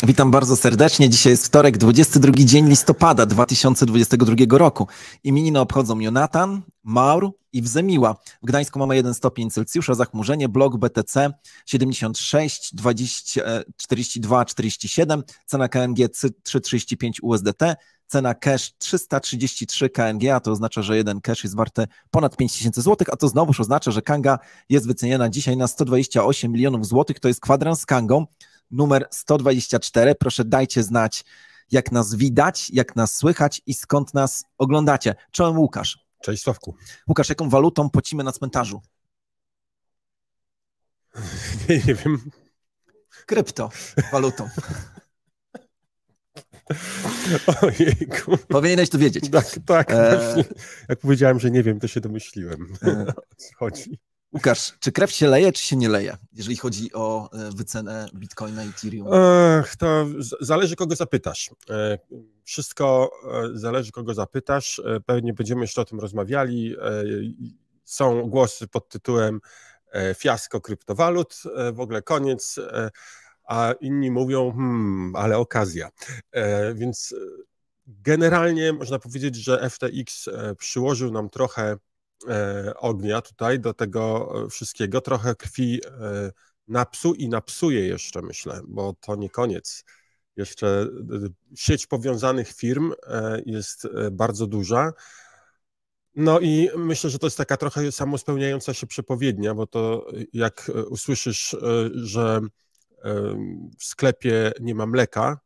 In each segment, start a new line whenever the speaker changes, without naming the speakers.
Witam bardzo serdecznie. Dzisiaj jest wtorek, 22 dzień listopada 2022 roku. Imieniny obchodzą Jonatan, Maur i Wzemiła. W Gdańsku mamy 1 stopień Celsjusza, zachmurzenie, blok BTC 76, 42, 47, cena KNG 3,35 USDT, cena cash 333 KNG, a to oznacza, że jeden cash jest warty ponad 5000 zł, a to znowuż oznacza, że Kanga jest wyceniana dzisiaj na 128 milionów złotych. To jest kwadrans z Kangą numer 124. Proszę dajcie znać, jak nas widać, jak nas słychać i skąd nas oglądacie. Czołem Łukasz.
Cześć Sławku.
Łukasz, jaką walutą płacimy na cmentarzu?
Nie wiem.
Kryptowalutą.
Ojejku.
Powinieneś to wiedzieć.
Tak. Właśnie. Jak powiedziałem, że nie wiem, to się domyśliłem. O co chodzi?
Łukasz, czy krew się leje, czy się nie leje, jeżeli chodzi o wycenę Bitcoina i Ethereum?
To zależy, kogo zapytasz. Wszystko zależy, kogo zapytasz. Pewnie będziemy jeszcze o tym rozmawiali. Są głosy pod tytułem fiasko kryptowalut, w ogóle koniec, a inni mówią, ale okazja. Więc generalnie można powiedzieć, że FTX przyłożył nam trochę ognia tutaj do tego wszystkiego, trochę krwi napsuł i napsuje jeszcze, myślę, bo to nie koniec. Jeszcze sieć powiązanych firm jest bardzo duża. No i myślę, że to jest taka trochę samospełniająca się przepowiednia, bo to jak usłyszysz, że w sklepie nie ma mleka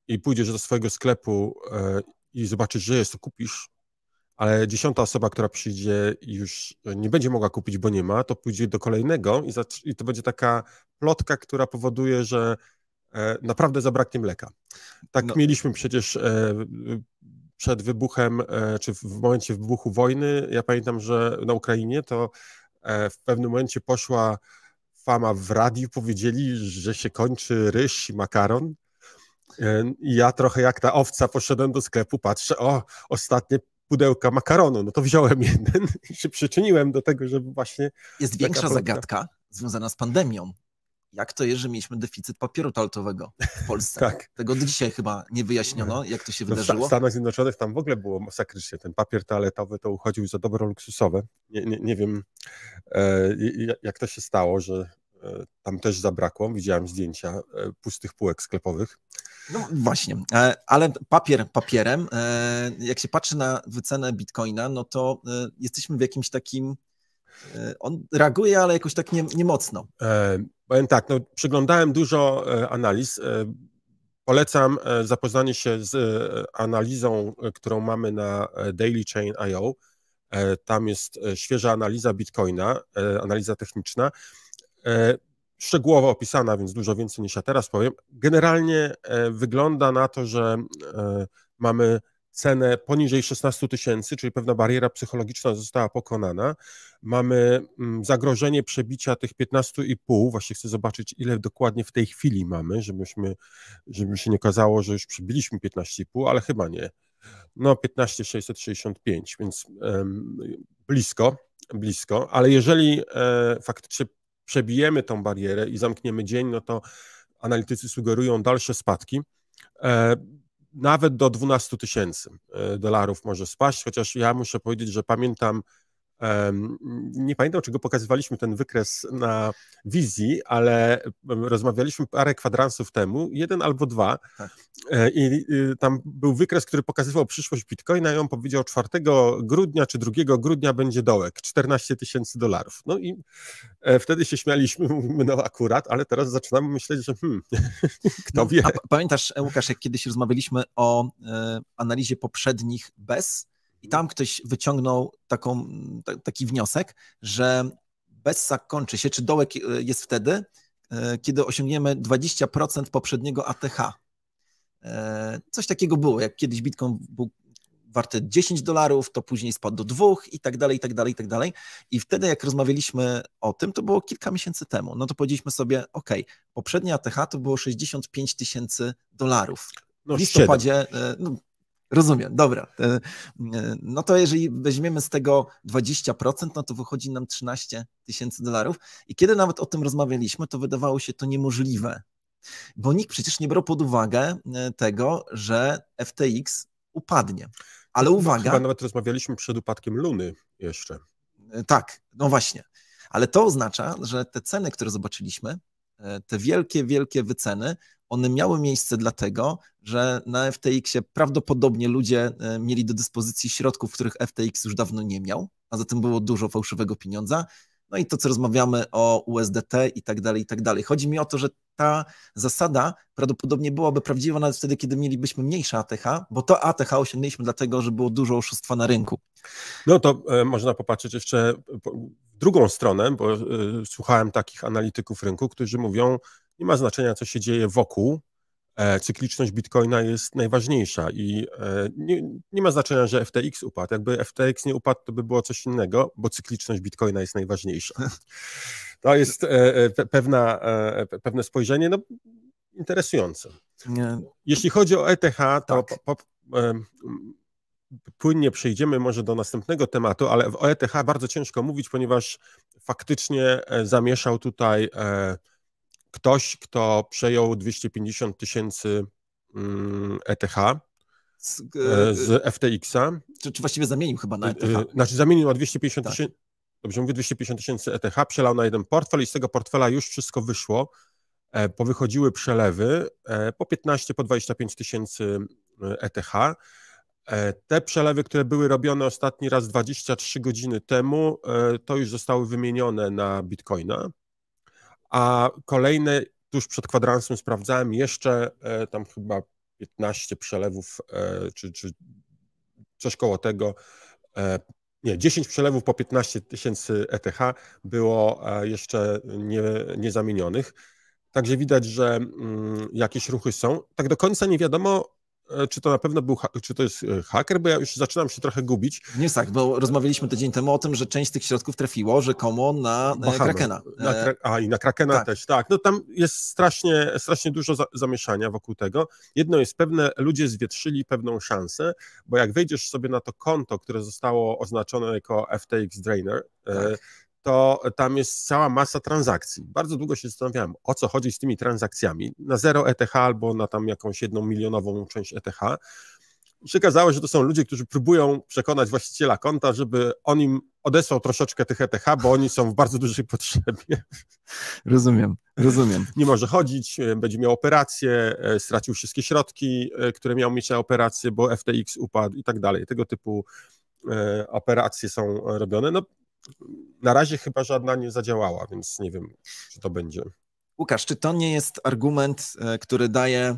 i pójdziesz do swojego sklepu i zobaczysz, że jest, to kupisz, ale 10. osoba, która przyjdzie i już nie będzie mogła kupić, bo nie ma, to pójdzie do kolejnego i to będzie taka plotka, która powoduje, że naprawdę zabraknie mleka. Tak mieliśmy przecież przed wybuchem, czy w momencie wybuchu wojny. Ja pamiętam, że na Ukrainie to w pewnym momencie poszła fama w radiu, powiedzieli, że się kończy ryż i makaron. I ja trochę jak ta owca poszedłem do sklepu, patrzę, ostatnie pudełka makaronu, no to wziąłem jeden i się przyczyniłem do tego, żeby właśnie...
Jest większa zagadka związana z pandemią. Jak to jest, że mieliśmy deficyt papieru toaletowego w Polsce?
Tak.
Tego do dzisiaj chyba nie wyjaśniono, jak to się wydarzyło.
W Stanach Zjednoczonych tam w ogóle było masakrycznie. Ten papier toaletowy to uchodził za dobro luksusowe. Nie wiem, jak to się stało, że tam też zabrakło. Widziałem zdjęcia pustych półek sklepowych.
No właśnie, ale papierem, jak się patrzy na wycenę Bitcoina, no to jesteśmy w jakimś takim, on reaguje, ale jakoś tak nie mocno.
Powiem tak, przyglądałem dużo analiz. Polecam zapoznanie się z analizą, którą mamy na dailychain.io. Tam jest świeża analiza Bitcoina, analiza techniczna. Szczegółowo opisana, więc dużo więcej niż ja teraz powiem. Generalnie wygląda na to, że mamy cenę poniżej 16 000, czyli pewna bariera psychologiczna została pokonana. Mamy zagrożenie przebicia tych 15,5. Właśnie chcę zobaczyć, ile dokładnie w tej chwili mamy, żeby się nie okazało, że już przebiliśmy 15,5, ale chyba nie. 15,665, więc blisko, ale jeżeli faktycznie przebijemy tą barierę i zamkniemy dzień, no to analitycy sugerują dalsze spadki. Nawet do 12 000 dolarów może spaść, chociaż ja muszę powiedzieć, że pamiętam, nie pamiętam, czego pokazywaliśmy ten wykres na wizji, ale rozmawialiśmy parę kwadransów temu, 1 albo 2, tak. I tam był wykres, który pokazywał przyszłość Bitcoina i on powiedział 4 grudnia czy 2 grudnia będzie dołek, 14 000 dolarów. No i wtedy się śmialiśmy, mówimy, no akurat, ale teraz zaczynamy myśleć, że kto wie.
A pamiętasz, Łukasz, jak kiedyś rozmawialiśmy o analizie poprzednich BES, i tam ktoś wyciągnął taki wniosek, że BESA kończy się, czy dołek jest wtedy, kiedy osiągniemy 20% poprzedniego ATH. Coś takiego było, jak kiedyś Bitcoin był warty $10, to później spadł do 2 i tak dalej, i tak dalej, i tak dalej. I wtedy jak rozmawialiśmy o tym, to było kilka miesięcy temu, no to powiedzieliśmy sobie, poprzednie ATH to było $65 000. W listopadzie... Rozumiem, dobra. No to jeżeli weźmiemy z tego 20%, no to wychodzi nam $13 000. I kiedy nawet o tym rozmawialiśmy, to wydawało się to niemożliwe, Bo nikt przecież nie brał pod uwagę tego, że FTX upadnie. Ale uwaga...
Chyba nawet rozmawialiśmy przed upadkiem Luny jeszcze.
Tak, no właśnie. Ale to oznacza, że te ceny, które zobaczyliśmy, te wielkie, wielkie wyceny, one miały miejsce dlatego, że na FTX-ie prawdopodobnie ludzie mieli do dyspozycji środków, których FTX już dawno nie miał, a zatem było dużo fałszywego pieniądza. No i to, co rozmawiamy o USDT i tak dalej, i tak dalej. Chodzi mi o to, że ta zasada prawdopodobnie byłaby prawdziwa nawet wtedy, kiedy mielibyśmy mniejsze ATH, bo to ATH osiągnęliśmy dlatego, że było dużo oszustwa na rynku.
No to można popatrzeć jeszcze w drugą stronę, bo słuchałem takich analityków rynku, którzy mówią, nie ma znaczenia, co się dzieje wokół, cykliczność Bitcoina jest najważniejsza i nie ma znaczenia, że FTX upadł. Jakby FTX nie upadł, to by było coś innego, bo cykliczność Bitcoina jest najważniejsza. To jest pewne spojrzenie, no, interesujące.
Nie.
Jeśli chodzi o ETH, to
Tak.
płynnie przejdziemy może do następnego tematu, ale o ETH bardzo ciężko mówić, ponieważ faktycznie zamieszał tutaj ktoś, kto przejął 250 000 ETH z FTX-a.
Czy właściwie zamienił chyba na ETH?
Znaczy zamienił na 250 000, tak. Dobrze mówię, 250 000 ETH, przelał na jeden portfel i z tego portfela już wszystko wyszło. Powychodziły przelewy po 15, po 25 tysięcy ETH. Te przelewy, które były robione ostatni raz 23 godziny temu, to już zostały wymienione na Bitcoina, a kolejne tuż przed kwadransem sprawdzałem jeszcze tam chyba 15 przelewów, czy coś koło tego, nie, 10 przelewów po 15 000 ETH było jeszcze niezamienionych. Także widać, że jakieś ruchy są. Tak do końca nie wiadomo, czy to na pewno czy to jest haker, bo ja już zaczynam się trochę gubić.
Nie jest tak, bo rozmawialiśmy tydzień temu o tym, że część z tych środków trafiło rzekomo na Krakena.
I na Krakena tak. Też, tak. No tam jest strasznie dużo zamieszania wokół tego. Jedno jest pewne, ludzie zwietrzyli pewną szansę, bo jak wejdziesz sobie na to konto, które zostało oznaczone jako FTX Drainer, tak, to tam jest cała masa transakcji. Bardzo długo się zastanawiałem, o co chodzi z tymi transakcjami. Na 0 ETH albo na tam jakąś 1 milionową część ETH. I się okazało, że to są ludzie, którzy próbują przekonać właściciela konta, żeby on im odesłał troszeczkę tych ETH, bo oni są w bardzo dużej potrzebie.
Rozumiem.
Nie może chodzić, będzie miał operację, stracił wszystkie środki, które miał mieć na operację, bo FTX upadł i tak dalej. Tego typu operacje są robione. No, na razie chyba żadna nie zadziałała, więc nie wiem, czy to będzie.
Łukasz, czy to nie jest argument, który daje,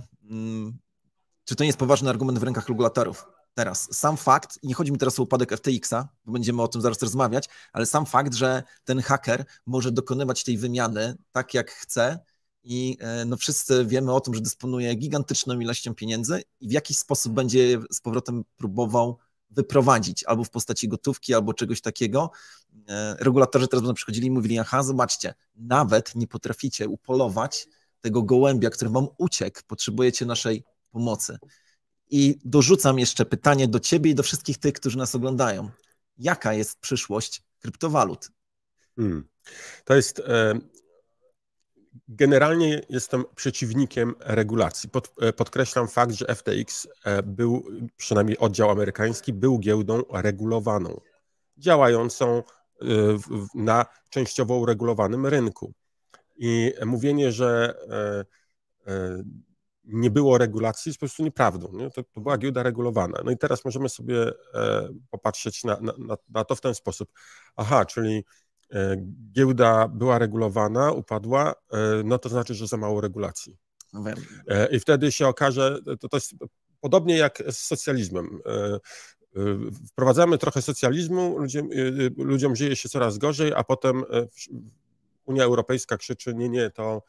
czy to nie jest poważny argument w rękach regulatorów? Teraz, sam fakt, i nie chodzi mi teraz o upadek FTX-a, bo będziemy o tym zaraz rozmawiać, ale sam fakt, że ten haker może dokonywać tej wymiany tak, jak chce i no wszyscy wiemy o tym, że dysponuje gigantyczną ilością pieniędzy i w jakiś sposób będzie je z powrotem próbował wyprowadzić, albo w postaci gotówki, albo czegoś takiego. Regulatorzy teraz będą przychodzili i mówili, aha, zobaczcie, nawet nie potraficie upolować tego gołębia, który wam uciekł, potrzebujecie naszej pomocy. I dorzucam jeszcze pytanie do ciebie i do wszystkich tych, którzy nas oglądają. Jaka jest przyszłość kryptowalut?
To jest... Generalnie jestem przeciwnikiem regulacji. Podkreślam fakt, że FTX był, przynajmniej oddział amerykański, był giełdą regulowaną, działającą na częściowo uregulowanym rynku. I mówienie, że nie było regulacji, jest po prostu nieprawdą. Nie? To była giełda regulowana. No i teraz możemy sobie popatrzeć na to w ten sposób. Aha, czyli giełda była regulowana, upadła, no to znaczy, że za mało regulacji. I wtedy się okaże, to jest podobnie jak z socjalizmem. Wprowadzamy trochę socjalizmu, ludziom żyje się coraz gorzej, a potem Unia Europejska krzyczy, nie, to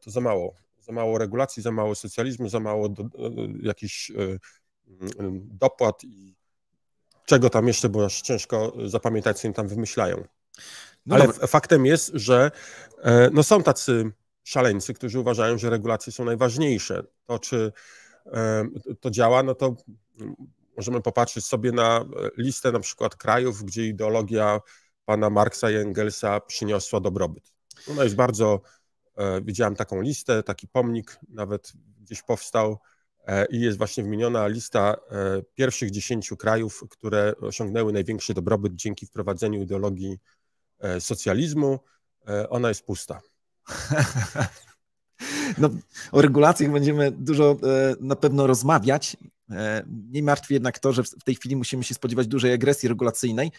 za mało. Za mało regulacji, za mało socjalizmu, za mało jakichś dopłat i czego tam jeszcze, bo aż ciężko zapamiętać, co im tam wymyślają. No ale faktem jest, że no są tacy szaleńcy, którzy uważają, że regulacje są najważniejsze. To, czy to działa, no to możemy popatrzeć sobie na listę na przykład krajów, gdzie ideologia pana Marksa i Engelsa przyniosła dobrobyt. Ona jest bardzo widziałem taką listę, taki pomnik nawet gdzieś powstał i jest właśnie wymieniona lista pierwszych 10 krajów, które osiągnęły największy dobrobyt dzięki wprowadzeniu ideologii socjalizmu. Ona jest pusta.
No, o regulacjach będziemy dużo na pewno rozmawiać. Nie martwi jednak to, że w tej chwili musimy się spodziewać dużej agresji regulacyjnej.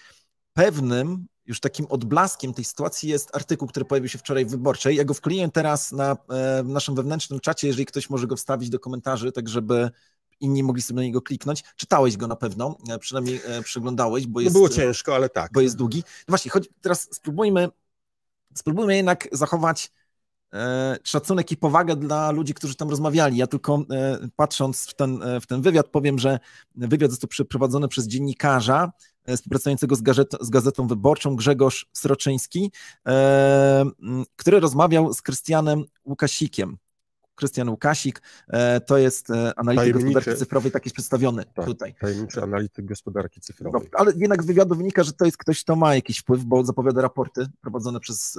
Pewnym już takim odblaskiem tej sytuacji jest artykuł, który pojawił się wczoraj w Wyborczej. Ja go wkleiłem teraz w naszym wewnętrznym czacie, jeżeli ktoś może go wstawić do komentarzy, tak żeby inni mogli sobie na niego kliknąć. Czytałeś go na pewno, przynajmniej przeglądałeś, bo jest...
było ciężko, ale tak.
Bo jest długi. No właśnie, teraz spróbujmy jednak zachować szacunek i powagę dla ludzi, którzy tam rozmawiali. Ja tylko patrząc w ten wywiad powiem, że wywiad został przeprowadzony przez dziennikarza współpracującego z Gazetą Wyborczą, Grzegorz Sroczyński, który rozmawiał z Krystianem Łukasikiem. Krystian Łukasik to jest analityk gospodarki cyfrowej, tak jest przedstawiony tutaj.
Tajemniczy analityk gospodarki cyfrowej.
No, ale jednak z wywiadu wynika, że to jest ktoś, kto ma jakiś wpływ, bo zapowiada raporty prowadzone przez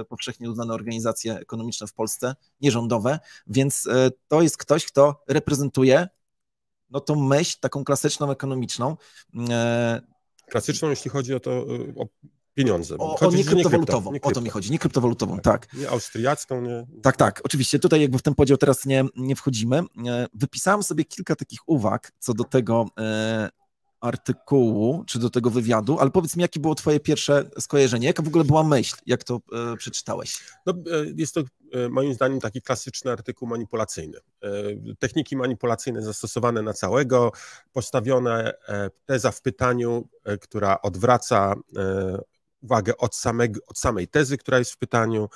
powszechnie uznane organizacje ekonomiczne w Polsce, nierządowe, więc to jest ktoś, kto reprezentuje no, tą myśl taką klasyczną, ekonomiczną.
Klasyczną, jeśli chodzi o to, o pieniądze.
O nie kryptowalutową, o to mi chodzi, nie kryptowalutową, tak.
Nie austriacką, nie...
Tak, oczywiście, tutaj jakby w ten podział teraz nie wchodzimy. Wypisałem sobie kilka takich uwag co do tego artykułu, czy do tego wywiadu, ale powiedz mi, jakie było twoje pierwsze skojarzenie, jaka w ogóle była myśl, jak to przeczytałeś?
No, jest to moim zdaniem taki klasyczny artykuł manipulacyjny. Techniki manipulacyjne zastosowane na całego, postawione teza w pytaniu, która odwraca uwagę od samej tezy, która jest w pytaniu,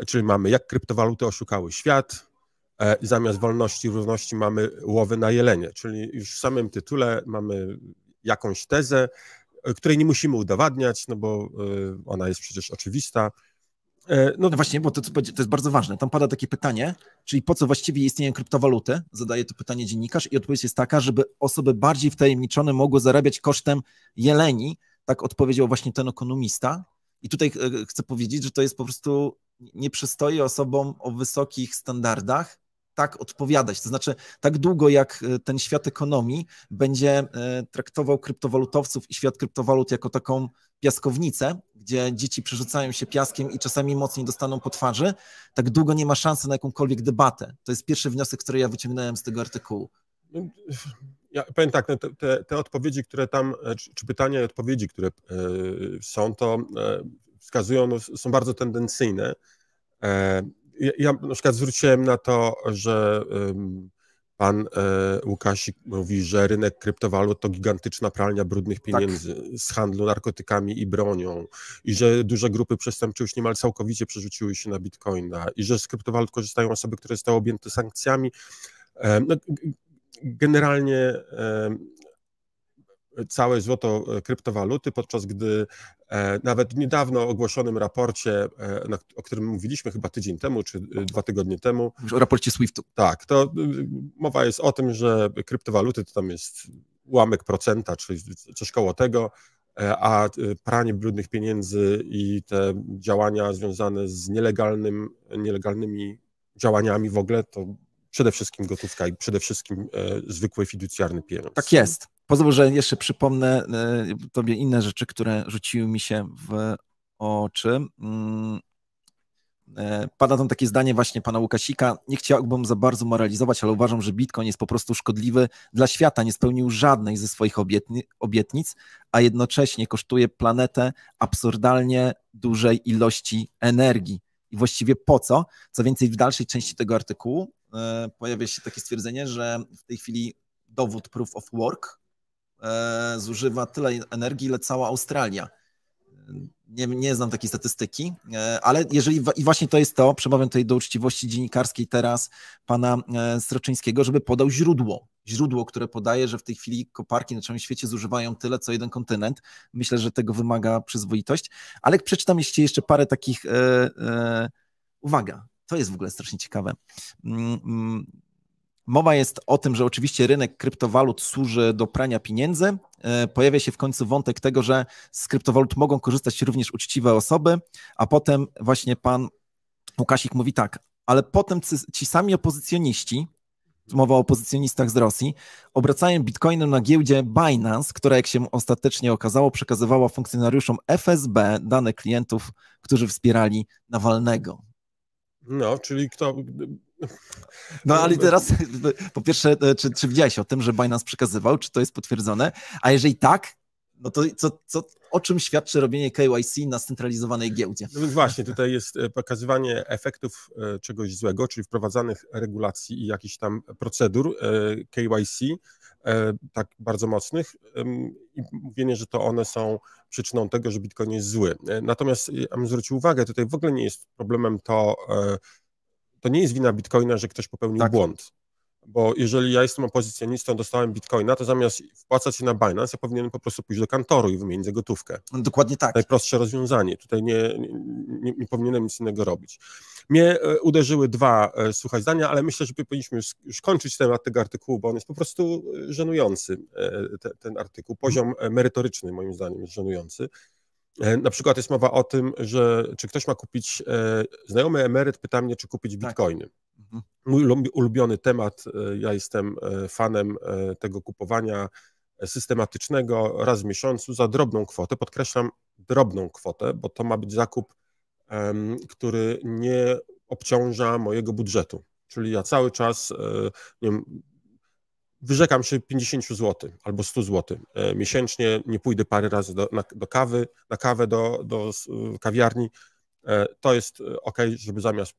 czyli mamy jak kryptowaluty oszukały świat, zamiast wolności i równości mamy łowy na jelenie, czyli już w samym tytule mamy jakąś tezę, której nie musimy udowadniać, no bo ona jest przecież oczywista.
No właśnie, bo to jest bardzo ważne. Tam pada takie pytanie, czyli po co właściwie istnieją kryptowaluty? Zadaje to pytanie dziennikarz i odpowiedź jest taka, żeby osoby bardziej wtajemniczone mogły zarabiać kosztem jeleni. Tak odpowiedział właśnie ten ekonomista. I tutaj chcę powiedzieć, że to jest po prostu, nie przystoi osobom o wysokich standardach tak odpowiadać. To znaczy, tak długo jak ten świat ekonomii będzie traktował kryptowalutowców i świat kryptowalut jako taką piaskownicę, gdzie dzieci przerzucają się piaskiem i czasami mocniej dostaną po twarzy, tak długo nie ma szansy na jakąkolwiek debatę. To jest pierwszy wniosek, który ja wyciągnąłem z tego artykułu.
Ja powiem tak, no te odpowiedzi, które tam, czy pytania i odpowiedzi, które są, to wskazują, no, są bardzo tendencyjne. Ja na przykład zwróciłem na to, że pan Łukasik mówi, że rynek kryptowalut to gigantyczna pralnia brudnych pieniędzy z handlu narkotykami i bronią i że duże grupy przestępcze już niemal całkowicie przerzuciły się na bitcoina i że z kryptowalut korzystają osoby, które zostały objęte sankcjami. No, generalnie całe złoto kryptowaluty, podczas gdy nawet w niedawno ogłoszonym raporcie, o którym mówiliśmy chyba tydzień temu, czy 2 tygodnie temu.
O raporcie SWIFT-u.
Tak, to mowa jest o tym, że kryptowaluty to tam jest ułamek procenta, czy coś koło tego, a pranie brudnych pieniędzy i te działania związane z nielegalnymi działaniami w ogóle, to przede wszystkim gotówka i przede wszystkim zwykły fiducjarny pieniądz.
Tak jest. Pozwól, że jeszcze przypomnę tobie inne rzeczy, które rzuciły mi się w oczy. Pada tam takie zdanie właśnie pana Łukasika. Nie chciałbym za bardzo moralizować, ale uważam, że Bitcoin jest po prostu szkodliwy dla świata. Nie spełnił żadnej ze swoich obietnic, a jednocześnie kosztuje planetę absurdalnie dużej ilości energii. I właściwie po co? Co więcej, w dalszej części tego artykułu pojawia się takie stwierdzenie, że w tej chwili dowód proof of work zużywa tyle energii, ile cała Australia. Nie znam takiej statystyki, ale jeżeli, i właśnie to jest to, przemawiam tutaj do uczciwości dziennikarskiej teraz pana Sroczyńskiego, żeby podał źródło, które podaje, że w tej chwili koparki na całym świecie zużywają tyle, co jeden kontynent. Myślę, że tego wymaga przyzwoitość, ale przeczytam jeszcze parę takich, uwaga, to jest w ogóle strasznie ciekawe. Mowa jest o tym, że oczywiście rynek kryptowalut służy do prania pieniędzy. Pojawia się w końcu wątek tego, że z kryptowalut mogą korzystać również uczciwe osoby, a potem właśnie pan Łukasik mówi tak, ale potem ci sami opozycjoniści, mowa o opozycjonistach z Rosji, obracają bitcoinem na giełdzie Binance, która, jak się ostatecznie okazało, przekazywała funkcjonariuszom FSB dane klientów, którzy wspierali Nawalnego.
No, czyli kto...
No ale teraz, po pierwsze, czy widziałeś o tym, że Binance przekazywał, czy to jest potwierdzone? A jeżeli tak, no to o czym świadczy robienie KYC na scentralizowanej giełdzie?
No więc właśnie, tutaj jest pokazywanie efektów czegoś złego, czyli wprowadzanych regulacji i jakichś tam procedur KYC, tak bardzo mocnych, i mówienie, że to one są przyczyną tego, że Bitcoin jest zły. Natomiast ja bym zwrócił uwagę, tutaj w ogóle nie jest problemem to nie jest wina Bitcoina, że ktoś popełnił błąd. Bo jeżeli ja jestem opozycjonistą, dostałem Bitcoina, to zamiast wpłacać się na Binance, ja powinienem po prostu pójść do kantoru i wymienić za gotówkę.
Dokładnie tak.
Najprostsze rozwiązanie. Tutaj nie powinienem nic innego robić. Mnie uderzyły dwa suche zdania, ale myślę, że powinniśmy już kończyć temat tego artykułu, bo on jest po prostu żenujący, ten artykuł. Poziom merytoryczny moim zdaniem jest żenujący. Na przykład jest mowa o tym, że czy ktoś ma kupić, znajomy emeryt pyta mnie, czy kupić bitcoiny. Mój ulubiony temat, ja jestem fanem tego kupowania systematycznego raz w miesiącu za drobną kwotę, podkreślam drobną kwotę, bo to ma być zakup, który nie obciąża mojego budżetu, czyli ja cały czas, nie wiem, wyrzekam się 50 zł albo 100 zł miesięcznie, nie pójdę parę razy do kawy, na kawę do kawiarni, to jest ok, żeby zamiast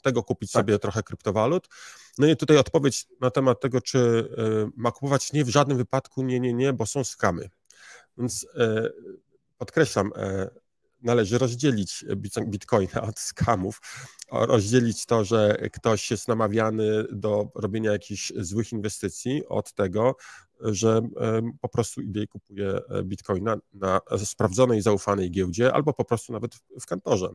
tego kupić sobie trochę kryptowalut. No i tutaj odpowiedź na temat tego, czy ma kupować, nie, w żadnym wypadku nie, bo są skamy. Więc podkreślam, należy rozdzielić bitcoina od skamów, rozdzielić to, że ktoś jest namawiany do robienia jakichś złych inwestycji od tego, że po prostu idzie i kupuje bitcoina na sprawdzonej, zaufanej giełdzie albo po prostu nawet w kantorze,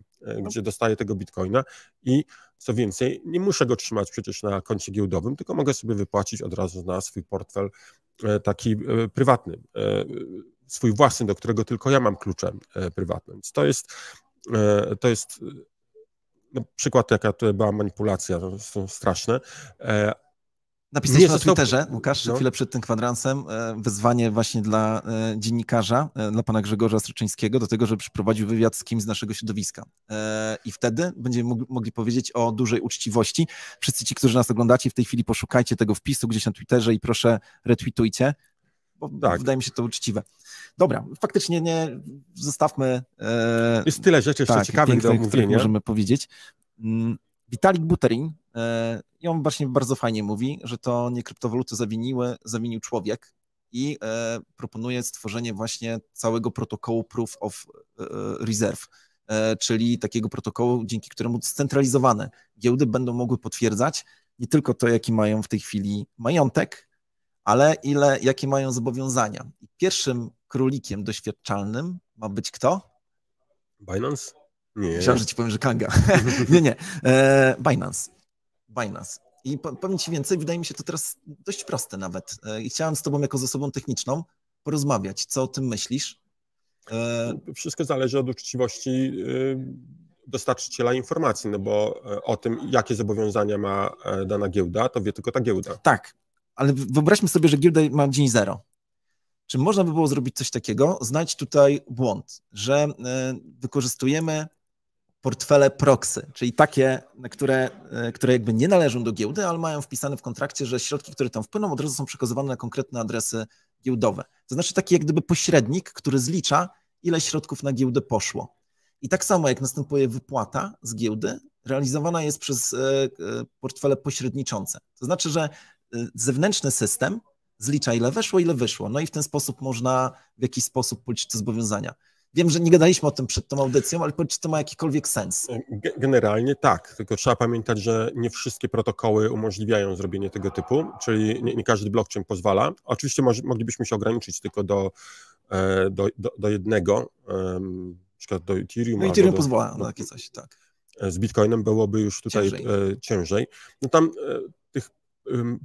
gdzie dostaje tego bitcoina i co więcej, nie muszę go trzymać przecież na koncie giełdowym, tylko mogę sobie wypłacić od razu na swój portfel taki prywatny, swój własny, do którego tylko ja mam klucze prywatne. Więc to jest no, przykład, jaka to była manipulacja, to są straszne.
Napisałeś na Twitterze, Łukasz, chwilę przed tym kwadransem, wyzwanie właśnie dla dziennikarza, dla pana Grzegorza Stryczyńskiego, do tego, żeby przeprowadził wywiad z kimś z naszego środowiska. I wtedy będziemy mogli powiedzieć o dużej uczciwości. Wszyscy ci, którzy nas oglądacie, w tej chwili poszukajcie tego wpisu gdzieś na Twitterze i proszę retweetujcie, bo wydaje mi się to uczciwe. Dobra, faktycznie nie zostawmy...
Jest tyle rzeczy jeszcze ciekawych do omówienia.
Możemy powiedzieć. Vitalik Buterin, i on właśnie bardzo fajnie mówi, że to nie kryptowaluty zawinił człowiek i proponuje stworzenie właśnie całego protokołu Proof of Reserve, czyli takiego protokołu, dzięki któremu scentralizowane giełdy będą mogły potwierdzać nie tylko to, jaki mają w tej chwili majątek, ale jakie mają zobowiązania. I pierwszym królikiem doświadczalnym ma być kto?
Binance? Nie.
Myślałem, że ci powiem, że Kanga. Nie. Binance. I powiem ci więcej, wydaje mi się to teraz dość proste nawet. I chciałem z tobą jako z osobą techniczną porozmawiać. Co o tym myślisz?
Wszystko zależy od uczciwości dostarczyciela informacji, no bo o tym, jakie zobowiązania ma dana giełda, to wie tylko ta giełda.
Tak, ale wyobraźmy sobie, że giełda ma dzień zero. Czy można by było zrobić coś takiego? Znajdź tutaj błąd, że wykorzystujemy portfele proxy, czyli takie, które jakby nie należą do giełdy, ale mają wpisane w kontrakcie, że środki, które tam wpłyną, od razu są przekazywane na konkretne adresy giełdowe. To znaczy taki jak gdyby pośrednik, który zlicza, ile środków na giełdę poszło. I tak samo jak następuje wypłata z giełdy, realizowana jest przez portfele pośredniczące. To znaczy, że zewnętrzny system zlicza, ile weszło, ile wyszło. No i w ten sposób można w jakiś sposób policzyć te zobowiązania. Wiem, że nie gadaliśmy o tym przed tą audycją, ale powiedz, czy to ma jakikolwiek sens?
Generalnie tak, tylko trzeba pamiętać, że nie wszystkie protokoły umożliwiają zrobienie tego typu, czyli nie każdy blockchain pozwala. Oczywiście moglibyśmy się ograniczyć tylko do jednego, na przykład do Ethereum.
No Ethereum pozwala na takie coś, tak.
Z Bitcoinem byłoby już tutaj ciężej. No tam tych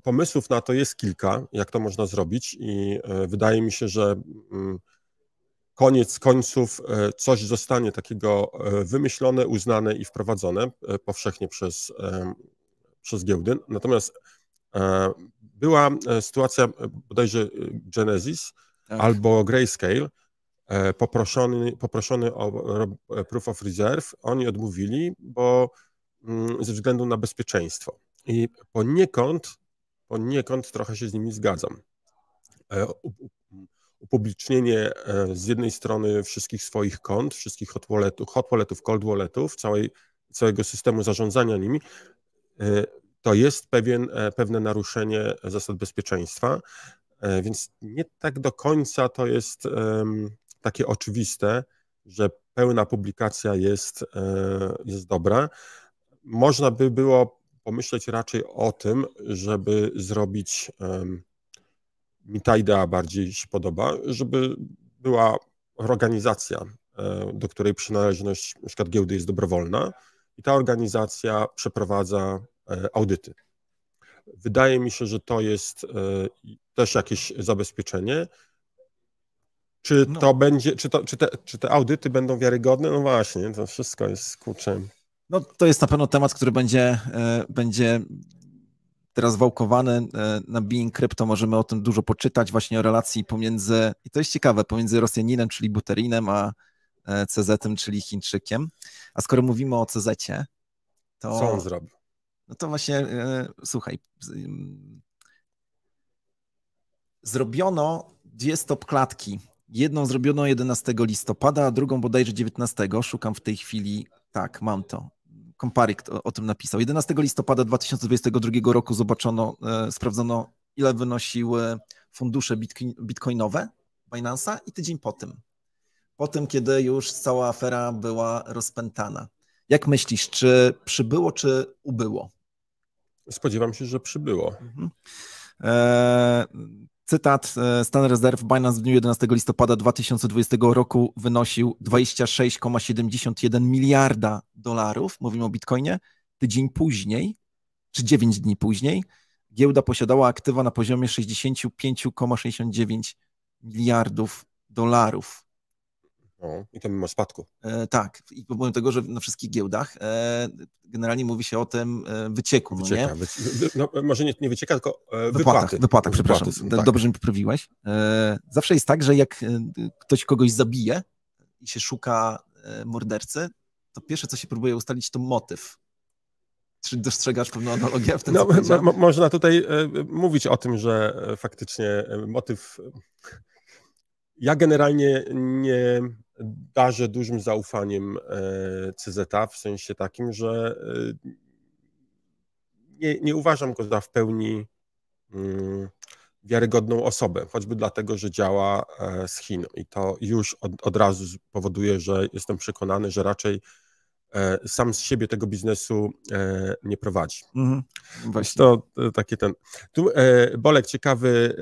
pomysłów na to jest kilka, jak to można zrobić i wydaje mi się, że koniec końców coś zostanie takiego wymyślone, uznane i wprowadzone powszechnie przez giełdy. Natomiast była sytuacja bodajże Genesis albo Grayscale, poproszony o proof of reserve, oni odmówili, bo ze względu na bezpieczeństwo. I poniekąd trochę się z nimi zgadzam. Upublicznienie z jednej strony wszystkich swoich kont, wszystkich hot walletów, cold walletów, całego systemu zarządzania nimi, to jest pewne naruszenie zasad bezpieczeństwa, więc nie tak do końca to jest takie oczywiste, że pełna publikacja jest dobra. Można by było pomyśleć raczej o tym, żeby zrobić, mi ta idea bardziej się podoba, żeby była organizacja, do której przynależność na przykład giełdy jest dobrowolna i ta organizacja przeprowadza audyty. Wydaje mi się, że to jest też jakieś zabezpieczenie. Czy to będzie, czy te audyty będą wiarygodne? No właśnie, to wszystko jest kurczę.
No to jest na pewno temat, który będzie teraz wałkowany. Na Being Crypto możemy o tym dużo poczytać, właśnie o relacji pomiędzy, i to jest ciekawe, pomiędzy Rosjaninem, czyli Buterinem, a CZ-em, czyli Chińczykiem. A skoro mówimy o CZ-cie, to...
Co on zrobił?
No to właśnie, słuchaj, zrobiono 2 stop klatki. Jedną zrobiono 11 listopada, a drugą bodajże 19. Szukam w tej chwili, tak, mam to. Komparik o tym napisał. 11 listopada 2022 roku sprawdzono, ile wynosiły fundusze bitcoinowe Binance'a i tydzień po tym, kiedy już cała afera była rozpętana. Jak myślisz, czy przybyło, czy ubyło?
Spodziewam się, że przybyło.
Cytat, stan rezerw Binance w dniu 11 listopada 2020 roku wynosił 26,71 miliarda dolarów, mówimy o Bitcoinie. Tydzień później, czy 9 dni później, giełda posiadała aktywa na poziomie 65,69 miliardów dolarów.
I to mimo spadku.
Tak, i pomimo tego, że na wszystkich giełdach generalnie mówi się o tym wycieku.
Wycieka, no, może nie wycieka, tylko
wypłatach, przepraszam.
Tak.
Dobrze mi poprawiłeś. Zawsze jest tak, że jak ktoś kogoś zabije i się szuka mordercy, to pierwsze, co się próbuje ustalić, to motyw. Czy dostrzegasz pewną analogię w tym, co
można tutaj mówić o tym, że faktycznie motyw... Ja generalnie nie darzę dużym zaufaniem CZ-a, w sensie takim, że nie uważam go za w pełni wiarygodną osobę, choćby dlatego, że działa z Chin i to już od razu powoduje, że jestem przekonany, że raczej sam z siebie tego biznesu nie prowadzi.
Właśnie.
To takie ten... Tu Bolek, ciekawy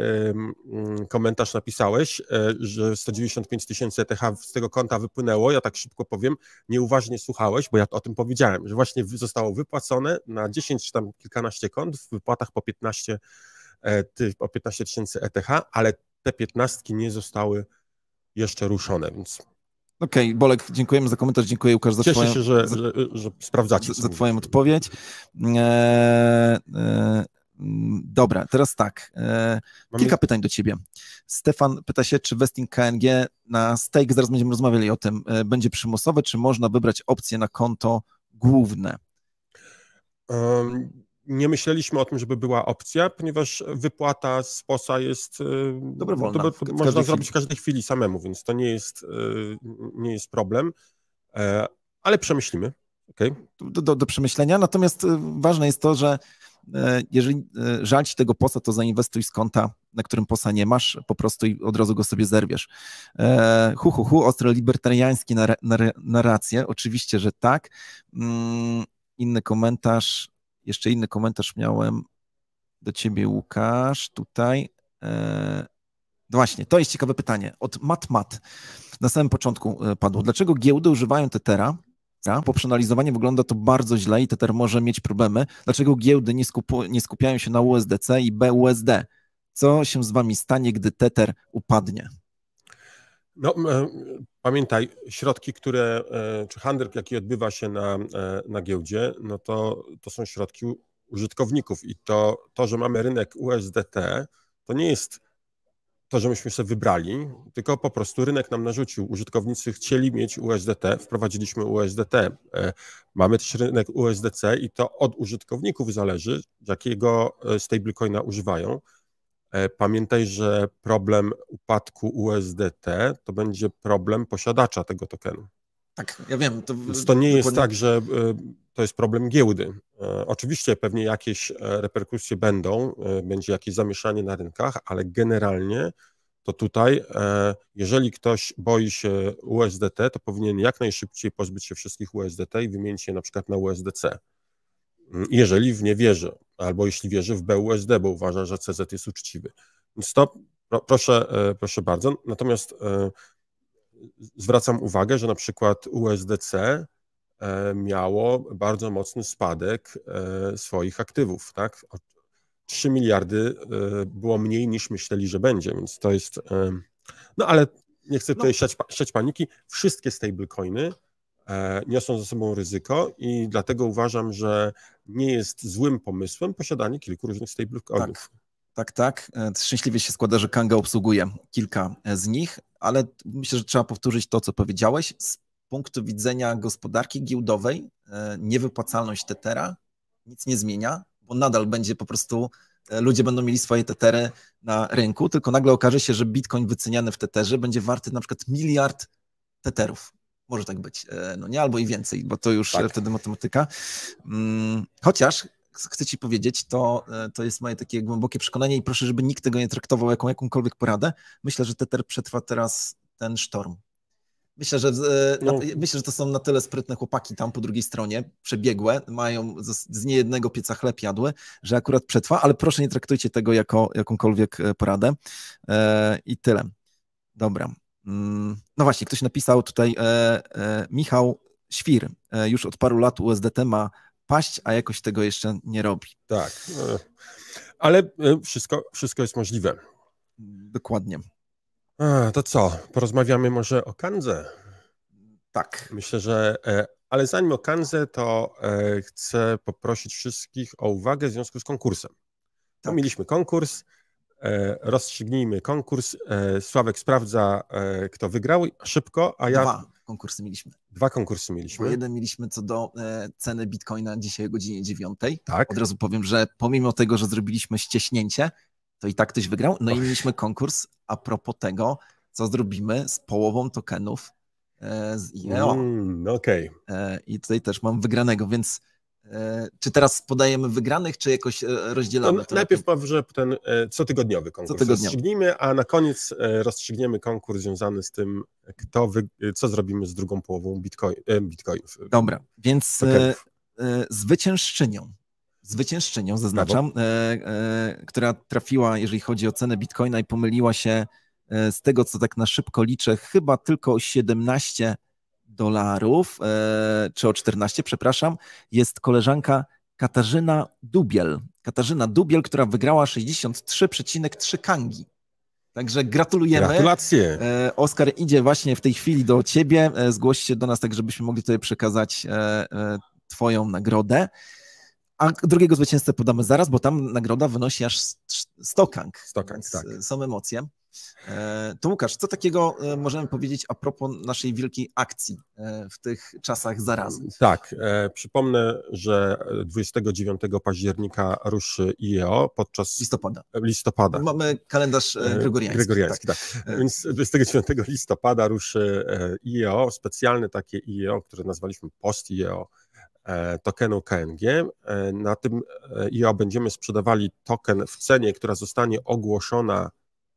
komentarz napisałeś, że 195 000 ETH z tego konta wypłynęło. Ja tak szybko powiem, nieuważnie słuchałeś, bo ja o tym powiedziałem, że właśnie zostało wypłacone na 10 czy tam kilkanaście kont w wypłatach po 15 000 ETH, ale te 15 nie zostały jeszcze ruszone, więc...
Okej, Bolek, dziękujemy za komentarz, dziękuję Łukasz za
Cieszę się, że sprawdzacie.
Za twoją odpowiedź. Dobra, teraz tak. Kilka pytań do ciebie. Stefan pyta się, czy vesting KNG na stake, zaraz będziemy rozmawiali o tym, będzie przymusowe, czy można wybrać opcję na konto główne?
Nie myśleliśmy o tym, żeby była opcja, ponieważ wypłata z POS-a jest
dobrowolna.
Można zrobić w każdej chwili samemu, więc to nie jest problem, ale przemyślimy. Okay.
Do przemyślenia, natomiast ważne jest to, że jeżeli żal ci tego POS-a, to zainwestuj z konta, na którym POS-a nie masz, po prostu i od razu go sobie zerwiesz. Ostre libertariańskie narracje, oczywiście, że tak. Jeszcze inny komentarz miałem do ciebie, Łukasz, tutaj. No właśnie, to jest ciekawe pytanie. Od Mat. Na samym początku padło. Dlaczego giełdy używają Tethera? Po przeanalizowaniu wygląda to bardzo źle i Tether może mieć problemy. Dlaczego giełdy nie skupiają się na USDC i BUSD? Co się z wami stanie, gdy Tether upadnie?
No, pamiętaj, środki, czy handel, jaki odbywa się na giełdzie, no to są środki użytkowników i to, że mamy rynek USDT, to nie jest to, że myśmy sobie wybrali, tylko po prostu rynek nam narzucił. Użytkownicy chcieli mieć USDT, wprowadziliśmy USDT. Mamy też rynek USDC i to od użytkowników zależy, jakiego stablecoina używają. Pamiętaj, że problem upadku USDT to będzie problem posiadacza tego tokenu.
Tak, ja wiem.
Więc to nie jest tak, że to jest problem giełdy. Oczywiście pewnie jakieś reperkusje będą, będzie jakieś zamieszanie na rynkach, ale generalnie to tutaj, jeżeli ktoś boi się USDT, to powinien jak najszybciej pozbyć się wszystkich USDT i wymienić je na przykład na USDC. Jeżeli w nie wierzy, albo jeśli wierzy w BUSD, bo uważa, że CZ jest uczciwy. Więc to proszę bardzo. Natomiast zwracam uwagę, że na przykład USDC miało bardzo mocny spadek swoich aktywów, tak? 3 miliardy było mniej niż myśleli, że będzie, więc to jest... No ale nie chcę tutaj siać paniki. Wszystkie stablecoiny niosą ze sobą ryzyko i dlatego uważam, że nie jest złym pomysłem posiadanie kilku różnych stablecoinów.
Tak. Szczęśliwie się składa, że Kanga obsługuje kilka z nich, ale myślę, że trzeba powtórzyć to, co powiedziałeś. Z punktu widzenia gospodarki giełdowej niewypłacalność Tethera nic nie zmienia, bo nadal będzie po prostu, ludzie będą mieli swoje Tethery na rynku, tylko nagle okaże się, że Bitcoin wyceniany w Tetherze będzie warty na przykład 1 miliard Tetherów. Może tak być, no nie, albo i więcej, bo to już wtedy matematyka. Chociaż chcę ci powiedzieć, to jest moje takie głębokie przekonanie i proszę, żeby nikt tego nie traktował jako jakąkolwiek poradę. Myślę, że Tether przetrwa teraz ten sztorm. Myślę, że to są na tyle sprytne chłopaki tam po drugiej stronie, przebiegłe, mają z niejednego pieca chleb jadły, że akurat przetrwa, ale proszę nie traktujcie tego jako jakąkolwiek poradę. I tyle. Dobra. No właśnie, ktoś napisał tutaj, Michał Świr, już od paru lat USDT ma paść, a jakoś tego jeszcze nie robi.
Tak, ale wszystko jest możliwe.
Dokładnie.
To co, porozmawiamy może o Kandze?
Tak.
Myślę, że... Ale zanim o Kandze, to chcę poprosić wszystkich o uwagę w związku z konkursem. Tak. Mieliśmy konkurs, rozstrzygnijmy konkurs. Sławek sprawdza, kto wygrał szybko, a ja...
2 konkursy mieliśmy.
2 konkursy mieliśmy.
Bo jeden mieliśmy co do ceny Bitcoina dzisiaj o godzinie 9.
Tak.
Od razu powiem, że pomimo tego, że zrobiliśmy ścieśnięcie, to i tak ktoś wygrał. No i mieliśmy konkurs a propos tego, co zrobimy z połową tokenów z IEO.
Okej.
I tutaj też mam wygranego, więc czy teraz podajemy wygranych, czy jakoś rozdzielamy?
To najpierw może ten cotygodniowy konkurs rozstrzygnijmy, a na koniec rozstrzygniemy konkurs związany z tym, co zrobimy z drugą połową bitcoinów.
Dobra, więc zwyciężczynią zaznaczam, która trafiła, jeżeli chodzi o cenę Bitcoina i pomyliła się z tego, co tak na szybko liczę, chyba tylko o $17, czy o 14, przepraszam, jest koleżanka Katarzyna Dubiel. Katarzyna Dubiel, która wygrała 63,3 Kangi. Także gratulujemy.
Gratulacje.
Oskar idzie właśnie w tej chwili do ciebie. Zgłoś się do nas, tak żebyśmy mogli tutaj przekazać twoją nagrodę. A drugiego zwycięzcę podamy zaraz, bo tam nagroda wynosi aż 100 Kang.
100 Kang, tak.
Są emocje. To Łukasz, co takiego możemy powiedzieć a propos naszej wielkiej akcji w tych czasach zarazy?
Tak, przypomnę, że 29 października ruszy IEO podczas... Listopada.
Mamy kalendarz gregoriański.
Tak. Więc 29 listopada ruszy IEO, specjalne takie IEO, które nazwaliśmy post-IEO, tokenu KNG. Na tym IEO będziemy sprzedawali token w cenie, która zostanie ogłoszona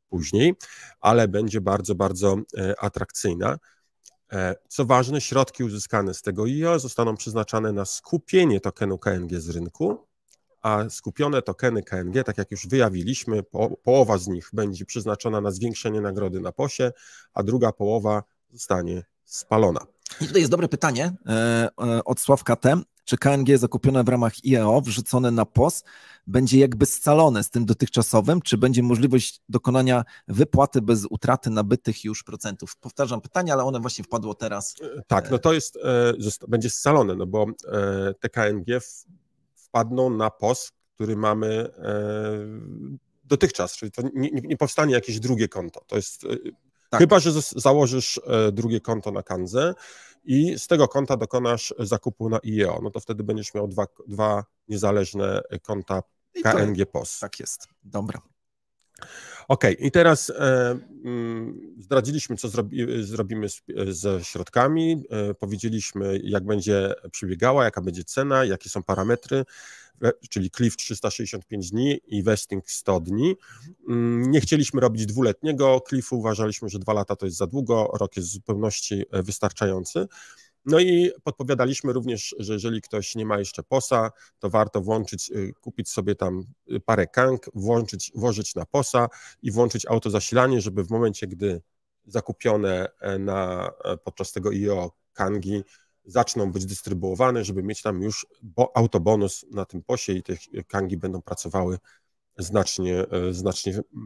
później, ale będzie bardzo, bardzo atrakcyjna. Co ważne, środki uzyskane z tego IEO zostaną przeznaczane na skupienie tokenu KNG z rynku, a skupione tokeny KNG, tak jak już wyjawiliśmy, połowa z nich będzie przeznaczona na zwiększenie nagrody na POS-ie, a druga połowa zostanie spalona.
I tutaj jest dobre pytanie od Sławka T. czy KNG zakupione w ramach IEO, wrzucone na POS, będzie jakby scalone z tym dotychczasowym, czy będzie możliwość dokonania wypłaty bez utraty nabytych już procentów? Powtarzam pytanie, ale one właśnie wpadło teraz.
Tak, no to jest, będzie scalone, no bo te KNG wpadną na POS, który mamy dotychczas, czyli to nie powstanie jakieś drugie konto. To jest, tak. Chyba że założysz drugie konto na Kanze i z tego konta dokonasz zakupu na IEO, no to wtedy będziesz miał dwa niezależne konta KNG POS.
Tak jest, dobra.
Okej, i teraz zdradziliśmy, co zrobimy ze środkami, powiedzieliśmy, jak będzie przebiegała, jaka będzie cena, jakie są parametry, czyli cliff 365 dni i vesting 100 dni. Nie chcieliśmy robić dwuletniego cliffu, uważaliśmy, że 2 lata to jest za długo, rok jest w zupełności wystarczający. No i podpowiadaliśmy również, że jeżeli ktoś nie ma jeszcze POS-a, to warto kupić sobie tam parę KANG, włożyć na POS-a i włączyć autozasilanie, żeby w momencie, gdy zakupione podczas tego IEO KANGi zaczną być dystrybuowane, żeby mieć tam już autobonus na tym POS-ie i te KANGi będą pracowały znacznie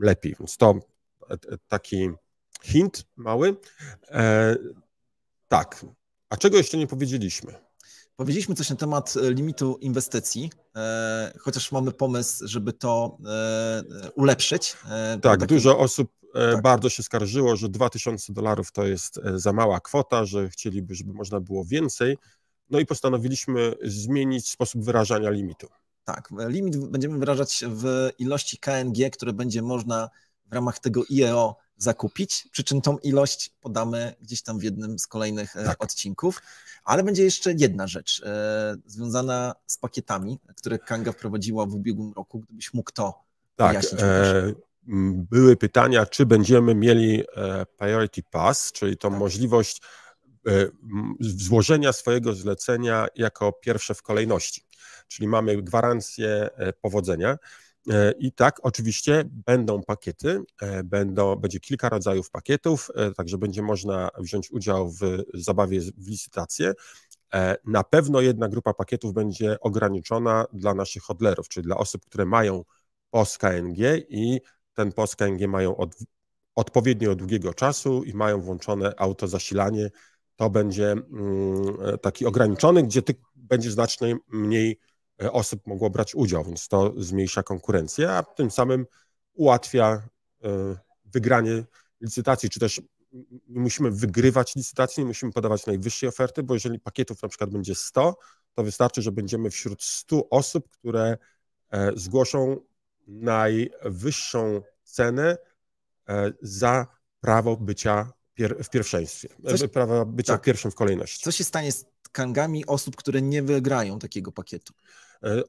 lepiej. Więc to taki hint mały. Tak. A czego jeszcze nie powiedzieliśmy?
Powiedzieliśmy coś na temat limitu inwestycji, chociaż mamy pomysł, żeby to ulepszyć.
Tak, dużo osób bardzo się skarżyło, że $2000 to jest za mała kwota, że chcieliby, żeby można było więcej. No i postanowiliśmy zmienić sposób wyrażania limitu.
Tak, limit będziemy wyrażać w ilości KNG, które będzie można w ramach tego IEO zakupić, przy czym tą ilość podamy gdzieś tam w jednym z kolejnych odcinków, ale będzie jeszcze jedna rzecz związana z pakietami, które Kanga wprowadziła w ubiegłym roku, gdybyś mógł to wyjaśnić.
Były pytania, czy będziemy mieli Priority Pass, czyli tą możliwość złożenia swojego zlecenia jako pierwsze w kolejności, czyli mamy gwarancję powodzenia. I tak, oczywiście będą pakiety, będzie kilka rodzajów pakietów, także będzie można wziąć udział w zabawie w licytację. Na pewno jedna grupa pakietów będzie ograniczona dla naszych hodlerów, czyli dla osób, które mają POS KNG i ten POS KNG mają odpowiednio długiego czasu i mają włączone autozasilanie. To będzie taki ograniczony, gdzie będzie znacznie mniej osób mogło brać udział, więc to zmniejsza konkurencję, a tym samym ułatwia wygranie licytacji, czy też nie musimy wygrywać licytacji, nie musimy podawać najwyższej oferty, bo jeżeli pakietów na przykład będzie 100, to wystarczy, że będziemy wśród 100 osób, które zgłoszą najwyższą cenę za prawo bycia w pierwszeństwie, prawo bycia pierwszym w kolejności.
Co się stanie z kangami osób, które nie wygrają takiego pakietu?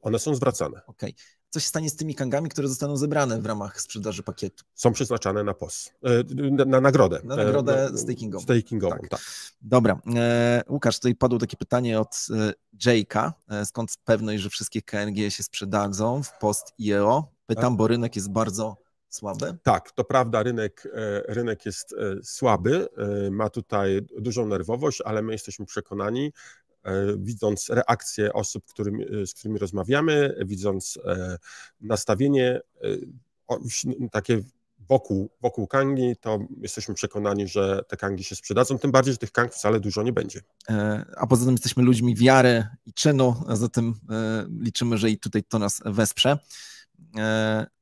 One są zwracane.
Okej. Co się stanie z tymi kangami, które zostaną zebrane w ramach sprzedaży pakietu?
Są przeznaczane na POS, na nagrodę.
Na nagrodę stakingową.
Stakingową, tak.
Dobra. Łukasz, tutaj padło takie pytanie od Jake'a. Skąd pewność, że wszystkie KNG się sprzedadzą w post IEO? Pytam, bo rynek jest bardzo słaby.
Tak, to prawda, rynek jest słaby, ma tutaj dużą nerwowość, ale my jesteśmy przekonani, widząc reakcje osób, z którymi rozmawiamy, widząc nastawienie takie wokół kangi, to jesteśmy przekonani, że te kangi się sprzedadzą, tym bardziej, że tych kang wcale dużo nie będzie.
A poza tym jesteśmy ludźmi wiary i czynu, a zatem liczymy, że i tutaj to nas wesprze.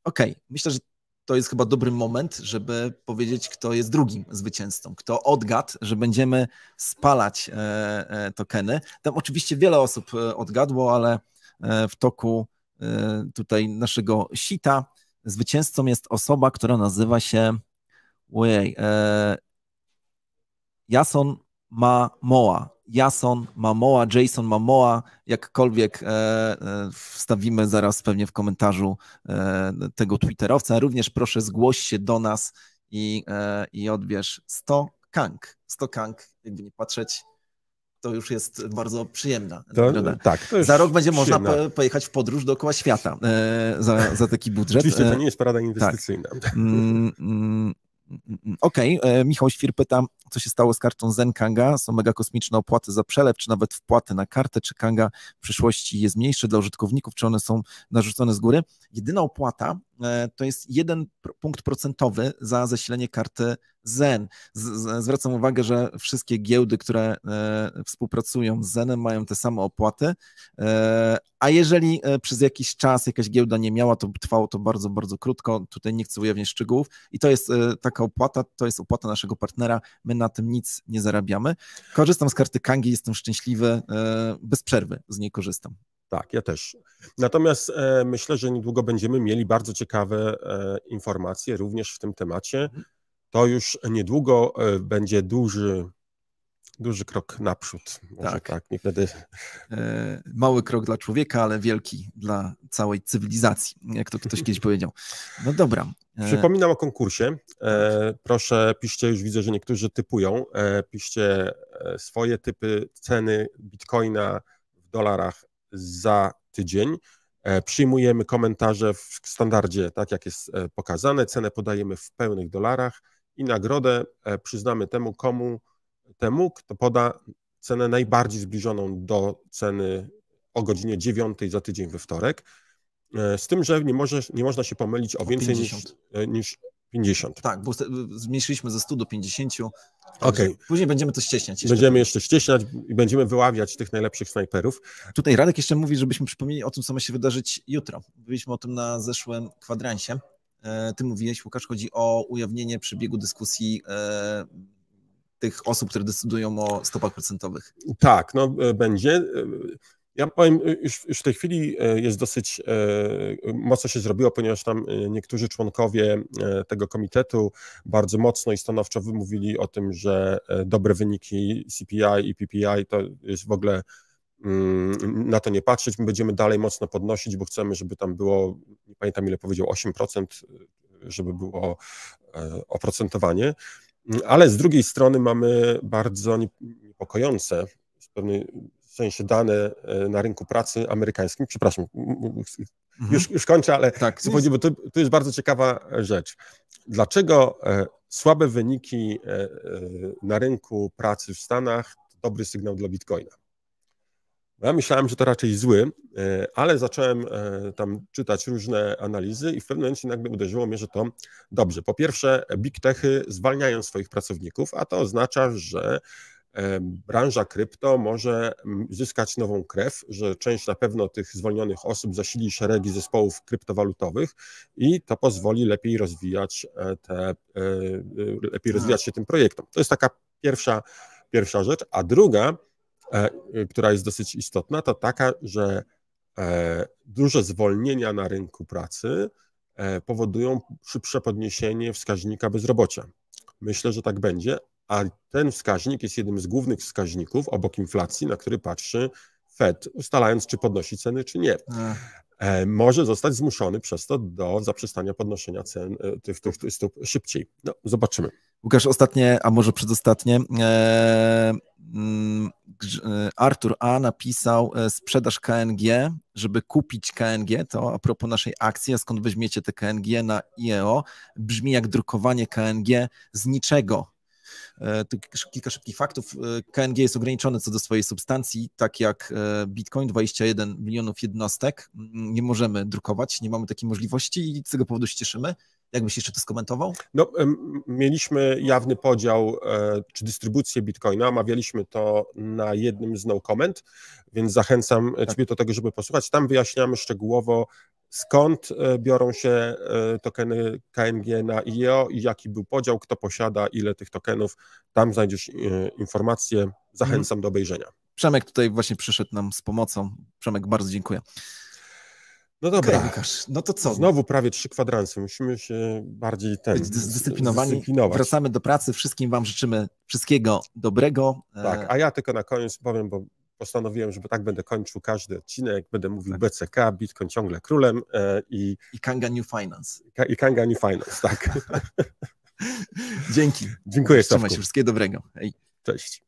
Okej, myślę, że to jest chyba dobry moment, żeby powiedzieć, kto jest drugim zwycięzcą, kto odgadł, że będziemy spalać tokeny. Tam oczywiście wiele osób odgadło, ale w toku tutaj naszego sita zwycięzcą jest osoba, która nazywa się Jason Momoa. Jason Momoa, Jason Momoa, jakkolwiek wstawimy zaraz pewnie w komentarzu tego twitterowca. Również proszę zgłoś się do nas i odbierz 100 kang. 100 kang, jakby nie patrzeć, to już jest bardzo przyjemna nagroda.
Tak, to
za rok będzie można pojechać w podróż dookoła świata za taki budżet.
Oczywiście to nie jest porada inwestycyjna.
Tak. Okej, Michał Świr pyta, co się stało z kartą Zen Kanga? Są mega kosmiczne opłaty za przelew, czy nawet wpłaty na kartę, czy Kanga w przyszłości jest mniejszy dla użytkowników, czy one są narzucone z góry? Jedyna opłata to jest 1 punkt procentowy za zasilenie karty Zen. Zwracam uwagę, że wszystkie giełdy, które współpracują z Zenem, mają te same opłaty, a jeżeli przez jakiś czas jakaś giełda nie miała, to trwało to bardzo, bardzo krótko. Tutaj nie chcę ujawniać szczegółów i to jest taka opłata, to jest opłata naszego partnera, my na tym nic nie zarabiamy. Korzystam z karty Kangi, jestem szczęśliwy, bez przerwy z niej korzystam.
Tak, ja też. Natomiast myślę, że niedługo będziemy mieli bardzo ciekawe informacje również w tym temacie. To już niedługo będzie duży krok naprzód. Tak, nie wtedy.
Mały krok dla człowieka, ale wielki dla całej cywilizacji, jak to ktoś kiedyś powiedział. No dobra.
Przypominam o konkursie. Proszę, piszcie, już widzę, że niektórzy typują. Piszcie swoje typy ceny Bitcoina w dolarach za tydzień. Przyjmujemy komentarze w standardzie, tak jak jest pokazane. Cenę podajemy w pełnych dolarach i nagrodę przyznamy temu, kto poda cenę najbardziej zbliżoną do ceny o godzinie 9 za tydzień we wtorek. Z tym, że nie można się pomylić o więcej
50.
niż 50.
Tak, bo zmniejszyliśmy ze 100 do 50.
Okay.
Później będziemy to ścieśniać.
Będziemy jeszcze ścieśniać i będziemy wyławiać tych najlepszych snajperów.
Tutaj Radek jeszcze mówi, żebyśmy przypomnieli o tym, co ma się wydarzyć jutro. Mówiliśmy o tym na zeszłym kwadransie. Ty mówiłeś, Łukasz, chodzi o ujawnienie przebiegu dyskusji tych osób, które decydują o stopach procentowych.
Tak, no będzie. Ja powiem, już w tej chwili jest dosyć mocno się zrobiło, ponieważ tam niektórzy członkowie tego komitetu bardzo mocno i stanowczo wymówili o tym, że dobre wyniki CPI i PPI to jest w ogóle na to nie patrzeć. My będziemy dalej mocno podnosić, bo chcemy, żeby tam było, nie pamiętam ile powiedział, 8%, żeby było oprocentowanie. Ale z drugiej strony mamy bardzo niepokojące w pewnej sensie dane na rynku pracy amerykańskim. Przepraszam, już kończę, ale
tak,
chcę powiedzieć, bo to jest bardzo ciekawa rzecz. Dlaczego słabe wyniki na rynku pracy w Stanach to dobry sygnał dla Bitcoina? Ja myślałem, że to raczej zły, ale zacząłem tam czytać różne analizy i w pewnym momencie nagle uderzyło mnie, że to dobrze. Po pierwsze, big techy zwalniają swoich pracowników, a to oznacza, że branża krypto może zyskać nową krew, że część na pewno tych zwolnionych osób zasili szeregi zespołów kryptowalutowych i to pozwoli lepiej rozwijać się tym projektom. To jest taka pierwsza rzecz, a druga, która jest dosyć istotna, to taka, że duże zwolnienia na rynku pracy powodują szybsze podniesienie wskaźnika bezrobocia. Myślę, że tak będzie, a ten wskaźnik jest jednym z głównych wskaźników obok inflacji, na który patrzy Fed, ustalając, czy podnosi ceny, czy nie. Może zostać zmuszony przez to do zaprzestania podnoszenia cen tych stóp szybciej. No, zobaczymy.
Łukasz, ostatnie, a może przedostatnie, Artur A. napisał sprzedaż KNG, żeby kupić KNG, to a propos naszej akcji, a skąd weźmiecie te KNG na IEO, brzmi jak drukowanie KNG z niczego. Tu kilka szybkich faktów. KNG jest ograniczony co do swojej substancji, tak jak Bitcoin, 21 milionów jednostek. Nie możemy drukować, nie mamy takiej możliwości i z tego powodu się cieszymy. Jakbyś jeszcze to skomentował?
No, mieliśmy jawny podział czy dystrybucję Bitcoina, omawialiśmy to na jednym z no comment, więc zachęcam Ciebie do tego, żeby posłuchać. Tam wyjaśniamy szczegółowo, skąd biorą się tokeny KNG na IEO i jaki był podział, kto posiada, ile tych tokenów. Tam znajdziesz informacje. Zachęcam do obejrzenia.
Przemek tutaj właśnie przyszedł nam z pomocą. Przemek, bardzo dziękuję.
No dobra,
okay, Łukasz, no to co?
Znowu prawie 3 kwadranse. Musimy się bardziej
zdyscyplinowani. Wracamy do pracy. Wszystkim Wam życzymy wszystkiego dobrego.
Tak, a ja tylko na koniec powiem, bo postanowiłem, żeby tak będę kończył każdy odcinek. Będę mówił tak. BCK, Bitcoin ciągle królem i
Kanga New Finance.
I Kanga New Finance, tak.
Dzięki.
Dziękuję.
Trzymaj się, wszystkiego dobrego. Hej.
Cześć.